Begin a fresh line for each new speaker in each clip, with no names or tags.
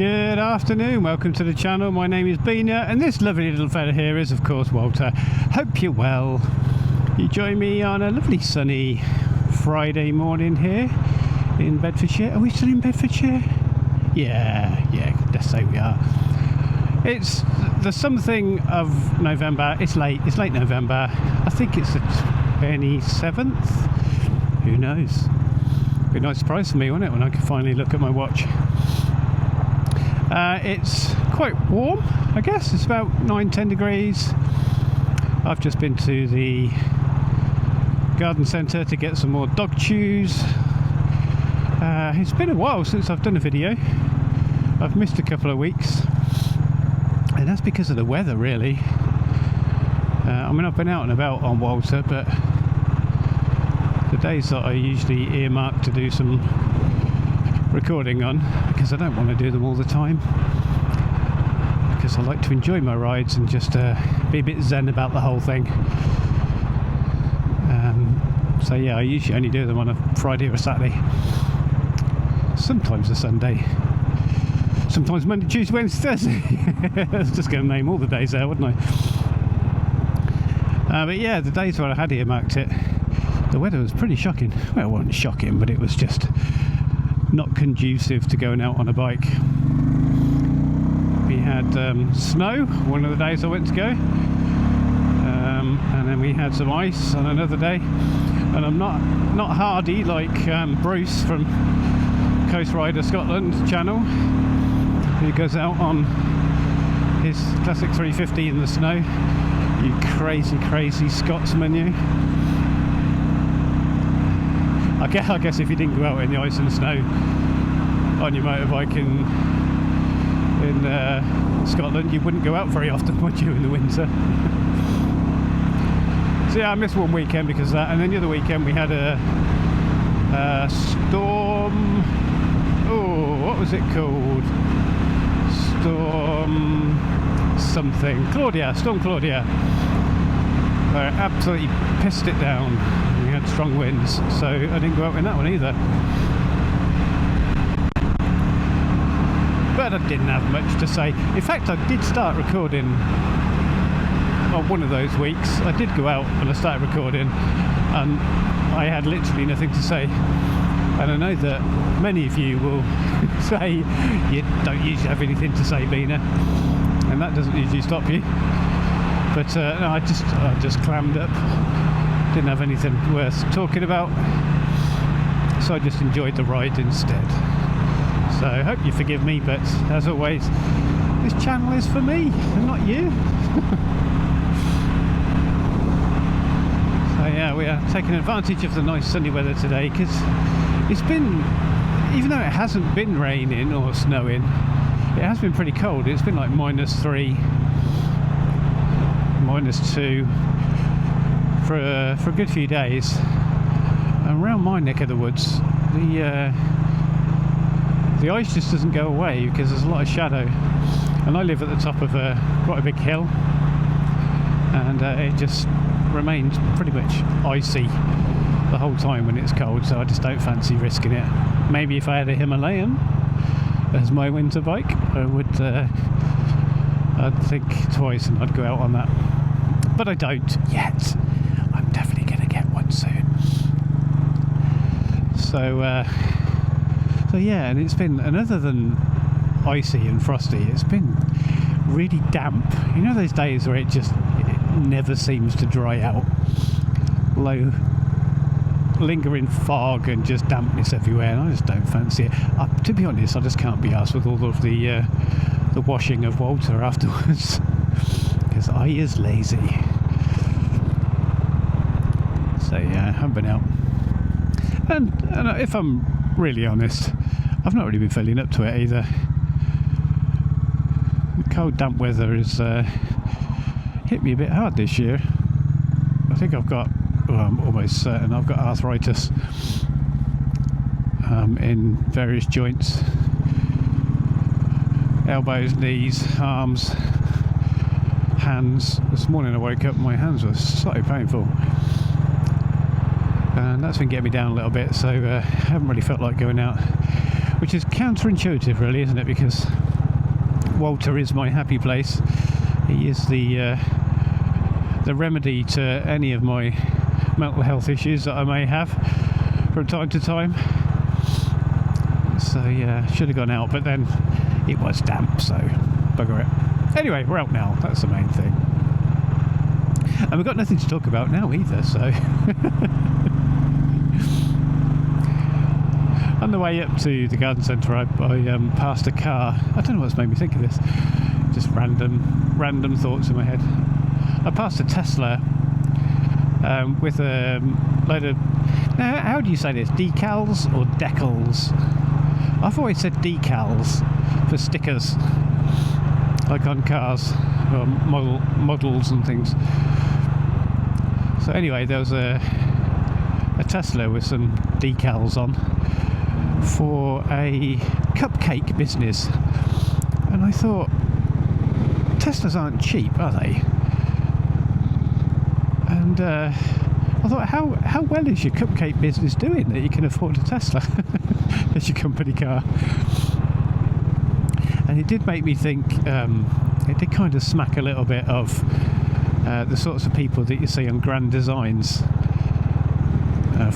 Good afternoon, welcome to the channel. My name is Beena and this lovely little fella here is of course Walter. Hope you're well. You join me on a lovely sunny Friday morning here in Bedfordshire. Are we still in Bedfordshire? Yeah, let's say we are. It's the something of November. It's late November. I think it's the 27th. Who knows? Be a nice surprise for me, wouldn't it, when I could finally look at my watch. It's quite warm, I guess. It's about 9-10 degrees. I've just been to the garden centre to get some more dog chews. It's been a while since I've done a video. I've missed a couple of weeks, and that's because of the weather, really. I mean, I've been out and about on Walter, but the days that I usually earmark to do some recording on, because I don't want to do them all the time, because I like to enjoy my rides and just be a bit zen about the whole thing. So yeah, I usually only do them on a Friday or a Saturday, sometimes a Sunday, sometimes Monday, Tuesday, Wednesday, Thursday. I was just going to name all the days there, wouldn't I? But yeah, the days where I had earmarked it, the weather was pretty shocking. Well, it wasn't shocking, but it was just not conducive to going out on a bike. We had snow one of the days I went to go, and then we had some ice on another day. And I'm not hardy like Bruce from Coast Rider Scotland channel, who goes out on his classic 350 in the snow. You crazy Scotsman, you. I guess if you didn't go out in the ice and snow on your motorbike in Scotland, you wouldn't go out very often, would you, in the winter? So yeah, I missed one weekend because of that, and then the other weekend we had a storm. Oh, what was it called? Storm something. Storm Claudia. Absolutely pissed it down. We had strong winds, so I didn't go out in that one either. But I didn't have much to say. In fact, I did start recording on one of those weeks. I did go out and I started recording, and I had literally nothing to say. And I know that many of you will say you don't usually have anything to say, Beena, and that doesn't usually stop you. But no, I just clammed up. Didn't have anything worth talking about, so I just enjoyed the ride instead. So I hope you forgive me, but as always, this channel is for me and not you. So yeah, we are taking advantage of the nice sunny weather today, because it's been, even though it hasn't been raining or snowing, it has been pretty cold. It's been like -3, -2 for a good few days. And around my neck of the woods, the ice just doesn't go away because there's a lot of shadow, and I live at the top of quite a big hill, and it just remains pretty much icy the whole time when it's cold, so I just don't fancy risking it. Maybe if I had a Himalayan as my winter bike, I would I'd think twice and I'd go out on that, but I don't yet. I'm definitely going to get one soon. So yeah, and it's been, and other than icy and frosty, it's been really damp. You know those days where it never seems to dry out? Low lingering fog and just dampness everywhere, and I just don't fancy it. To be honest, I just can't be arsed with all of the washing of Walter afterwards, because I is lazy. So yeah, I haven't been out, and if I'm really honest, I've not really been feeling up to it either. The cold damp weather has hit me a bit hard this year. I think I've got, well, I'm almost certain I've got arthritis in various joints, elbows, knees, arms, hands. This morning I woke up and my hands were slightly painful, and that's been getting me down a little bit, so I haven't really felt like going out, which is counterintuitive really, isn't it? Because Walter is my happy place. He is the remedy to any of my mental health issues that I may have from time to time. So yeah, should have gone out, but then it was damp, so bugger it. Anyway, we're out now, that's the main thing. And we've got nothing to talk about now either, so... On the way up to the garden centre, I passed a car. I don't know what's made me think of this. Just random thoughts in my head. I passed a Tesla with a load of... Now, how do you say this? Decals or decals? I've always said decals for stickers, like on cars or models and things. So anyway, there was a Tesla with some decals on for a cupcake business, and I thought, Teslas aren't cheap, are they? And I thought, how well is your cupcake business doing that you can afford a Tesla as your company car? And it did make me think, it did kind of smack a little bit of the sorts of people that you see on Grand Designs.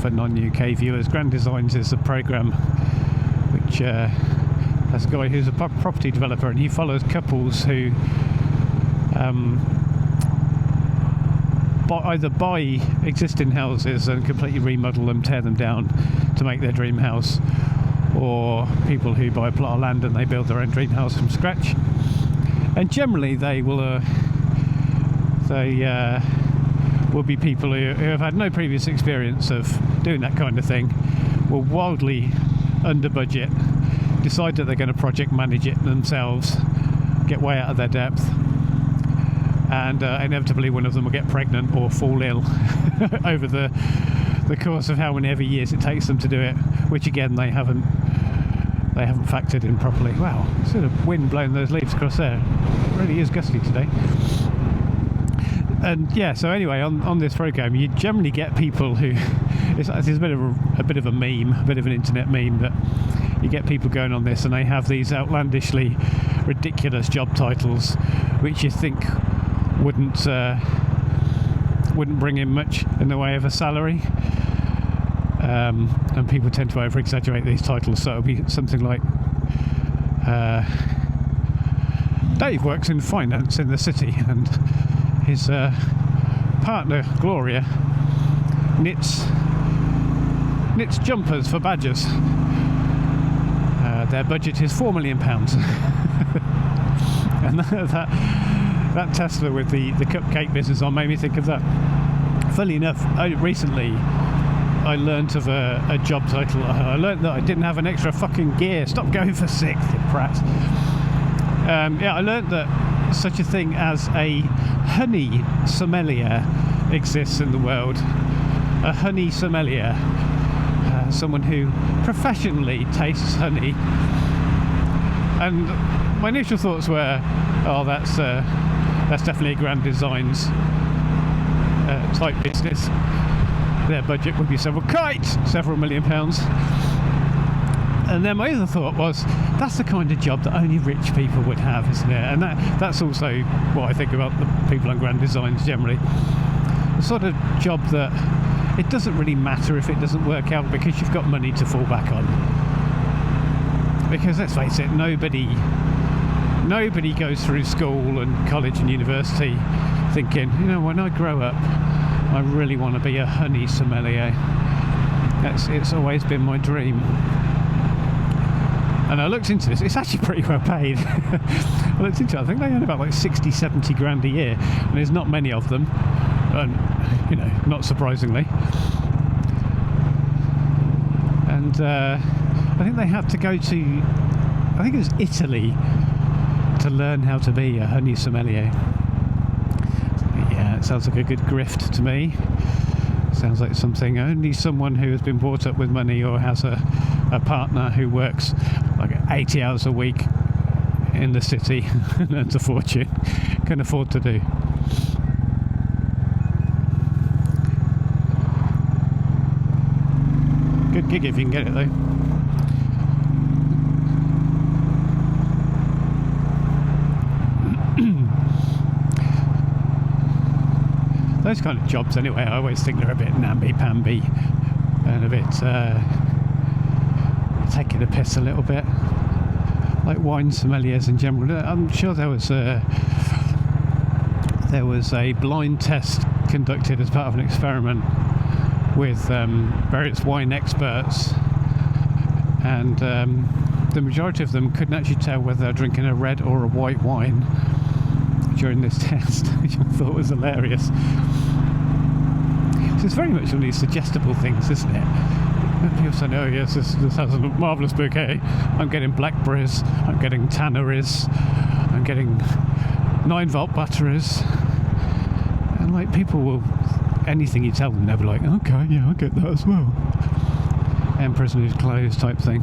For non-UK viewers, Grand Designs is a programme which has a guy who's a property developer, and he follows couples who either buy existing houses and completely remodel them, tear them down to make their dream house, or people who buy a plot of land and they build their own dream house from scratch. And generally they will be people who have had no previous experience of doing that kind of thing, will wildly under budget, decide that they're going to project manage it themselves, get way out of their depth, and inevitably one of them will get pregnant or fall ill over the course of how many ever years it takes them to do it, which again they haven't factored in properly. Wow, sort of wind blowing those leaves across there. It really is gusty today. And yeah, so anyway, on this program, you generally get people who it's a bit of a meme, a bit of an internet meme, that you get people going on this and they have these outlandishly ridiculous job titles, which you think wouldn't bring in much in the way of a salary. And people tend to over-exaggerate these titles, so it'll be something like Dave works in finance in the city, and his partner Gloria knits jumpers for badgers. Their budget is £4 million. And that Tesla with the cupcake business on made me think of that. Funnily enough, recently I learnt of a job title. I learnt that I didn't have an extra fucking gear. Stop going for sixth, you prat. I learnt that such a thing as a honey sommelier exists in the world. A honey sommelier, someone who professionally tastes honey. And my initial thoughts were, oh, that's definitely a Grand Designs type business. Their budget would be several £million. And then my other thought was, that's the kind of job that only rich people would have, isn't it? And that's also what I think about the people on Grand Designs generally. The sort of job that it doesn't really matter if it doesn't work out, because you've got money to fall back on. Because let's face it, nobody goes through school and college and university thinking, when I grow up, I really want to be a honey sommelier. It's always been my dream. And I looked into this, it's actually pretty well paid. I looked into it, I think they earn about like 60-70 grand a year, and there's not many of them, and not surprisingly. And I think they had to go to, I think it was Italy, to learn how to be a honey sommelier. Yeah, it sounds like a good grift to me. Sounds like something only someone who has been brought up with money or has a partner who works like 80 hours a week in the city and earns a fortune can afford to do. Good gig if you can get it though. those kind of jobs anyway, I always think they're a bit namby-pamby and a bit taking the piss a little bit, like wine sommeliers in general. I'm sure there was a blind test conducted as part of an experiment with various wine experts, and the majority of them couldn't actually tell whether they're drinking a red or a white wine during this test, which I thought was hilarious. So it's very much one of these suggestible things, isn't it? People say, oh yes, this has a marvellous bouquet. I'm getting blackberries, I'm getting tanneries, I'm getting 9-volt butteries. And like, people will, anything you tell them, they'll be like, okay, yeah, I'll get that as well. Emperor's New Clothes type thing.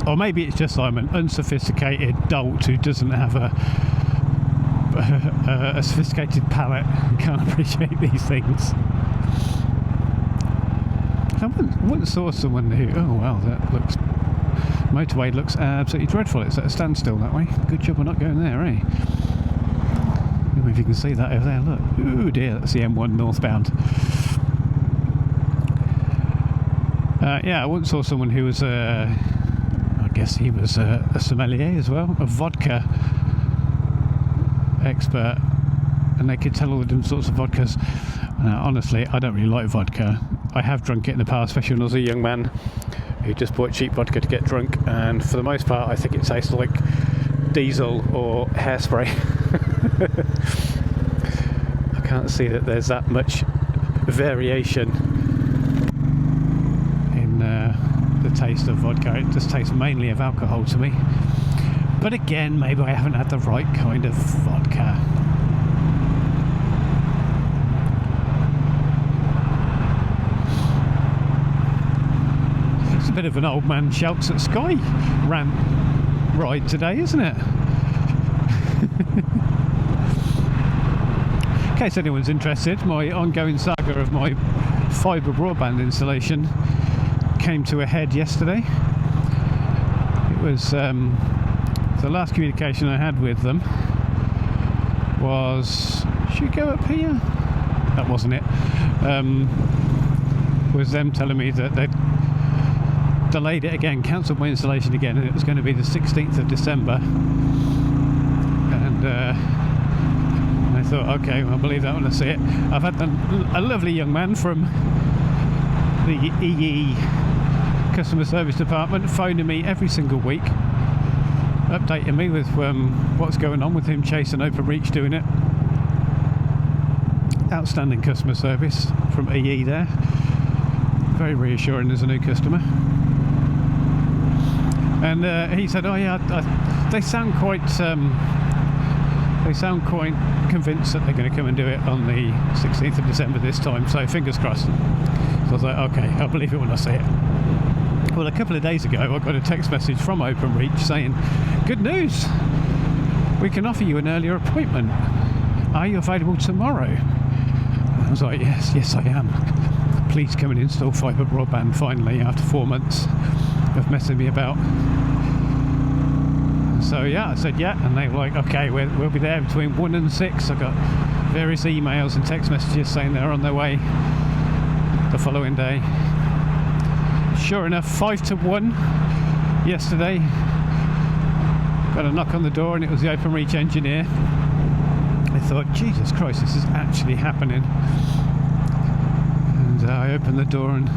Or maybe it's just I'm an unsophisticated dolt who doesn't have a sophisticated palate and can't appreciate these things. I once saw someone who, oh wow, motorway looks absolutely dreadful. It's at a standstill that way. Good job we're not going there, eh? Maybe if you can see that over there, look. Ooh dear, that's the M1 northbound. Yeah, I once saw someone who was I guess he was a sommelier as well, a vodka expert, and they could tell all the different sorts of vodkas. Honestly, I don't really like vodka. I have drunk it in the past, especially when I was a young man who just bought cheap vodka to get drunk, and for the most part I think it tastes like diesel or hairspray. I can't see that there's that much variation in the taste of vodka. It just tastes mainly of alcohol to me. But again, maybe I haven't had the right kind of vodka. It's a bit of an old man shouts at sky rant ride today, isn't it? In case anyone's interested, my ongoing saga of my fibre broadband installation came to a head yesterday. It was the last communication I had with them was, should we go up here? That wasn't it. Was them telling me that they'd delayed it again, cancelled my installation again, and it was going to be the 16th of December. And I thought, okay, I'll believe that when I see it. I've had a lovely young man from the EE customer service department phoning me every single week, updating me with what's going on with him chasing OpenReach doing it. Outstanding customer service from EE there. Very reassuring as a new customer. And he said, oh yeah, they sound quite convinced that they're going to come and do it on the 16th of December this time, so fingers crossed. So I was like, okay, I'll believe it when I see it. Well, a couple of days ago I got a text message from OpenReach saying, good news, we can offer you an earlier appointment. Are you available tomorrow? And I was like, yes I am. Please come and install fibre broadband finally after 4 months of messing me about. So yeah, I said yeah, and they were like, okay, we'll be there between 1 and 6. I got various emails and text messages saying they're on their way the following day. Sure enough, 5 to 1 yesterday. Got a knock on the door and it was the OpenReach engineer. I thought, Jesus Christ, this is actually happening. And I opened the door and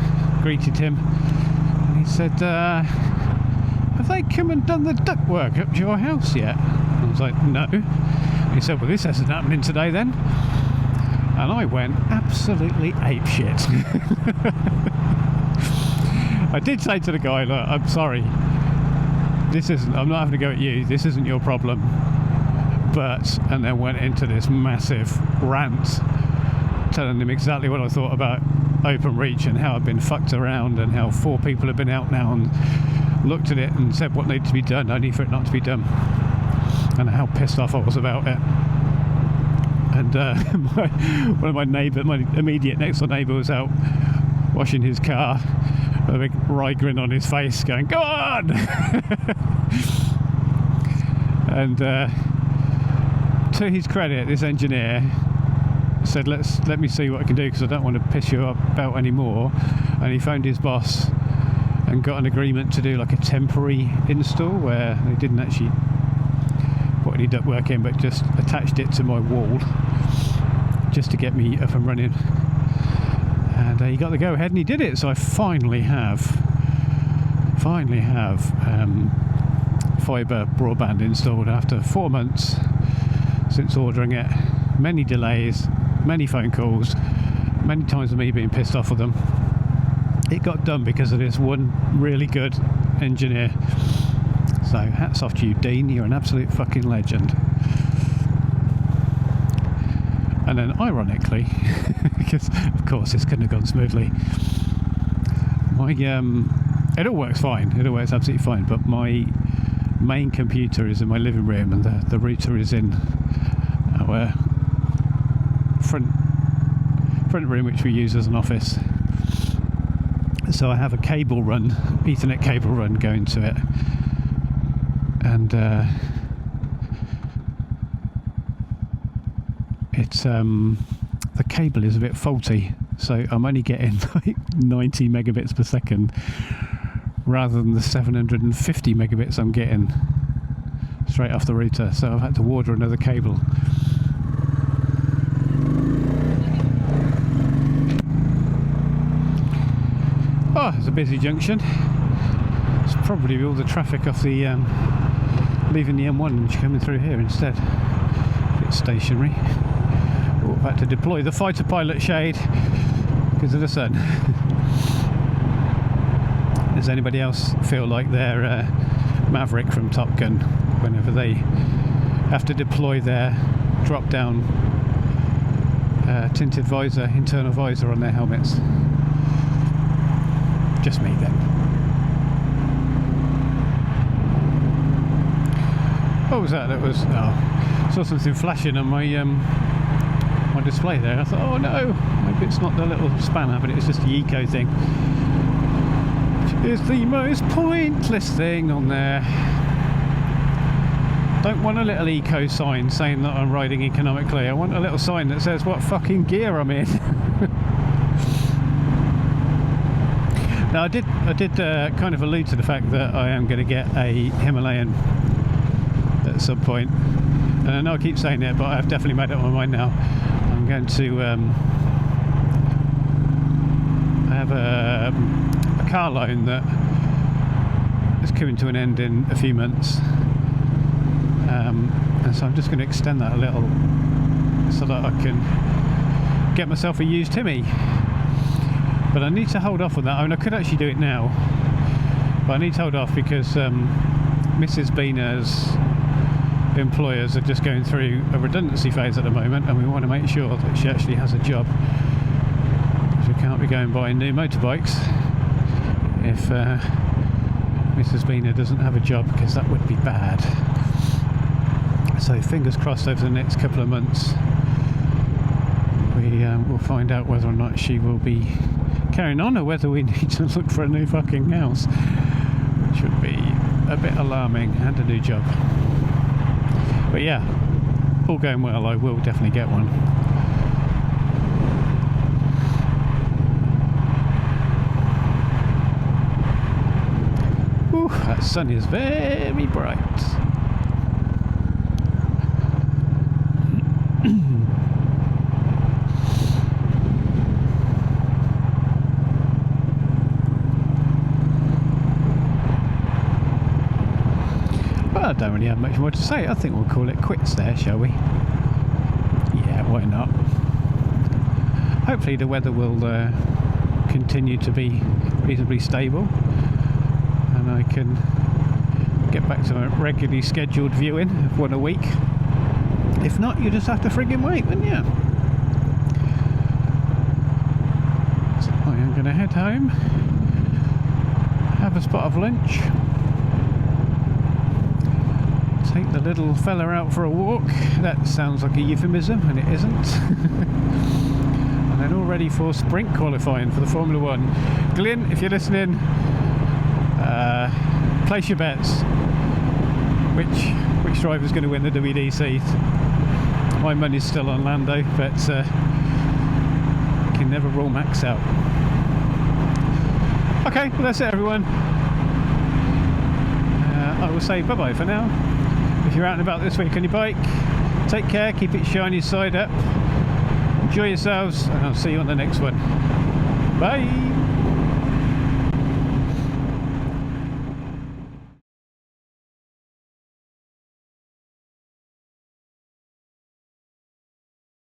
greeted him. And he said, have they come and done the ductwork up to your house yet? I was like, no. He said, well, this isn't happening today then. And I went absolutely apeshit. I did say to the guy, look, I'm sorry, I'm not having to go at you, this isn't your problem. But, and then went into this massive rant, telling him exactly what I thought about OpenReach and how I've been fucked around and how 4 people have been out now and looked at it and said what needed to be done, only for it not to be done, and how pissed off I was about it. And one of my neighbours, my immediate next door neighbour, was out washing his car with a big wry grin on his face going, go on! And to his credit, this engineer said, let me see what I can do, because I don't want to piss you about anymore. And he phoned his boss and got an agreement to do like a temporary install where they didn't actually put any ductwork in, but just attached it to my wall just to get me up and running. And he got the go ahead and he did it. So I finally have fibre broadband installed after 4 months since ordering it. Many delays, many phone calls, many times of me being pissed off with them. It got done because of this one really good engineer. So hats off to you, Dean. You're an absolute fucking legend. And then ironically, because of course this couldn't have gone smoothly, it all works fine, it all works absolutely fine, but my main computer is in my living room and the router is in our front room, which we use as an office. So I have a cable run, Ethernet cable run going to it, and it's the cable is a bit faulty, so I'm only getting like 90 megabits per second rather than the 750 megabits I'm getting straight off the router, so I've had to order another cable. Oh, it's a busy junction. It's probably all the traffic off the leaving the M1 and coming through here instead. A bit stationary. Oh, I've had to deploy the fighter pilot shade because of the sun. Does anybody else feel like they're Maverick from Top Gun whenever they have to deploy their drop-down tinted visor, internal visor on their helmets? Just me then. What was that? That was saw something flashing on my my display there. I thought, oh no, maybe it's not the little spanner, but it's just the eco thing. Which is the most pointless thing on there. Don't want a little eco sign saying that I'm riding economically. I want a little sign that says what fucking gear I'm in. Now I did kind of allude to the fact that I am going to get a Himalayan at some point, and I know I keep saying it, but I've definitely made up my mind now. I'm going to I have a car loan that is coming to an end in a few months, and so I'm just going to extend that a little so that I can get myself a used Timmy. But I need to hold off on that. I mean, I could actually do it now, but I need to hold off because Mrs. Beena's employers are just going through a redundancy phase at the moment, and we want to make sure that she actually has a job, because we can't be going buying new motorbikes if Mrs. Beena doesn't have a job, because that would be bad. So fingers crossed over the next couple of months we'll find out whether or not she will be carrying on, or whether we need to look for a new fucking house, which would be a bit alarming, and a new job. But yeah, all going well, I will definitely get one. Ooh, that sun is very bright. I don't really have much more to say. I think we'll call it quits there, shall we? Yeah, why not? Hopefully the weather will continue to be reasonably stable, and I can get back to a regularly scheduled viewing of one a week. If not, you just have to friggin' wait, wouldn't you? So I am going to head home, have a spot of lunch, take the little fella out for a walk. That sounds like a euphemism, and it isn't. And then all ready for sprint qualifying for the Formula 1. Glyn, if you're listening, place your bets. Which driver's going to win the WDC? my money's still on Lando, but can never rule max out. Okay, well that's it everyone. I will say bye bye for now. If you're out and about this week on your bike, take care, keep it shiny side up, enjoy yourselves, and I'll see you on the next one. Bye.